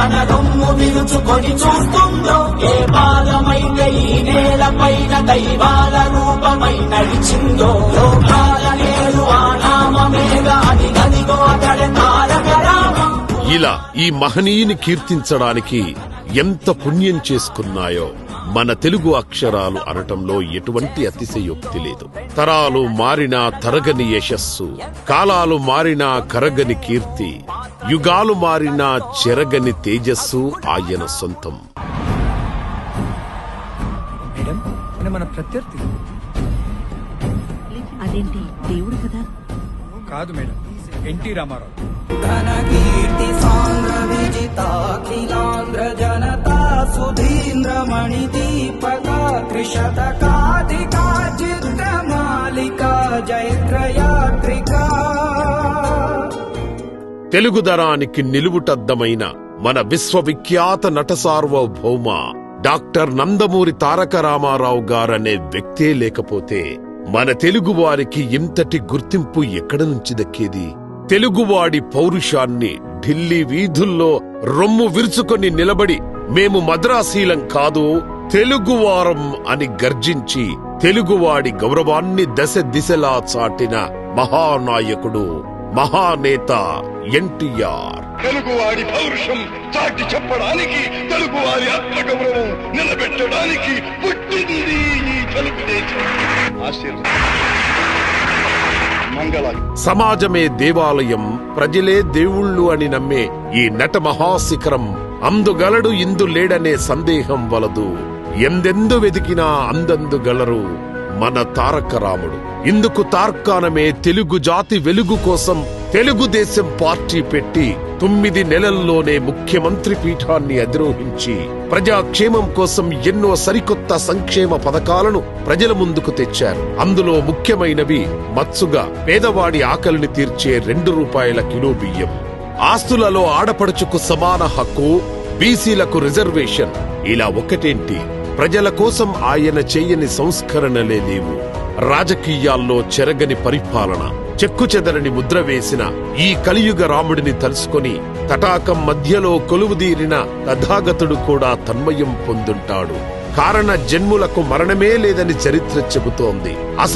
తన రొమ్ము విరుచుకొని చూస్తుందో, ఏ పాదమైతే ఈ నేలపైన దైవాల రూపమై నడిచిందో, లోకాల నేడు ఆ నామమేగా అది గదిగో అతడి తారక రామం. ఇలా ఈ మహనీయుని కీర్తించడానికి ఎంత పుణ్యం చేసుకున్నాయో మన తెలుగు అక్షరాలు అనటంలో ఎటువంటి అతిశయోక్తి లేదు. తరాలు మారినా తరగని యశస్సు, కాలాలు మారినా కరగని కీర్తి, యుగాలు మారినా చెరగని తేజస్సు ఆయన సొంతం. మన ప్రత్యర్థి అదేంటి దేవుడు కదా? కాదు మేడం, ఎన్టీ రామారావు. ధన కీర్తి సాంద్ర విజితాఖిలాంధ్ర జనతా సుధీంద్ర మణి దీపక త్రిశతకాధికా చిత్ర మాలిక జైత్రయాత్రిక. తెలుగుదరానికి నిలువుటద్దమైన మన విశ్వవిఖ్యాత నట సార్వభౌమ డాక్టర్ నందమూరి తారక రామారావు గారనే వ్యక్తే లేకపోతే మన తెలుగువారికి ఇంతటి గుర్తింపు ఎక్కడ నుంచి దక్కేది? తెలుగువాడి పౌరుషాన్ని ఢిల్లీ వీధుల్లో రొమ్ము విరుచుకొని నిలబడి మేము మద్రాసీలం కాదు తెలుగువారం అని గర్జించి తెలుగువాడి గౌరవాన్ని దశ దిశలా చాటిన మహానాయకుడు, మహానేత ఎన్టీఆర్. తెలుగువాడి పౌరుషం చాటి చెప్పడానికి, తెలుగువారి ఆత్మగౌరవం నిలబెట్టడానికి పుట్టింది ఈ తెలుగుదేశం. సమాజమే దేవాలయం, ప్రజలే దేవుళ్ళు అని నమ్మే ఈ నట మహాశిఖరం అందుగలడు ఇందు లేడనే సందేహం వలదు. ఎందెందు వెతికినా అందందు గలరు మన తారక రాముడు. ఇందుకు తార్కాణమే తెలుగు జాతి వెలుగు కోసం తెలుగుదేశం పార్టీ పెట్టి 9 నెలల్లోనే ముఖ్యమంత్రి పీఠాన్ని అధిరోహించి ప్రజాక్షేమం కోసం ఎన్నో సరికొత్త సంక్షేమ పథకాలను ప్రజల ముందుకు తెచ్చారు. అందులో ముఖ్యమైనవి మత్సుగా పేదవాడి ఆకలిని తీర్చే 2 రూపాయల కిలో బియ్యం, ఆస్తులలో ఆడపడుచుకు సమాన హక్కు, బీసీలకు రిజర్వేషన్. ఇలా ఒకటేంటి, ప్రజల కోసం ఆయన చేయని సంస్కరణలే లేవు. రాజకీయాల్లో చెరగని పరిపాలన, చెక్కుచెదరని ముద్ర వేసిన ఈ కలియుగ రాముడిని తలుసుకొని తటాకం మధ్యలో కొలువుదీరిన తథాగతుడు కూడా తన్మయం పొందుంటాడు. కారణ జన్ములకు మరణమే లేదని చరిత్ర చెబుతోంది.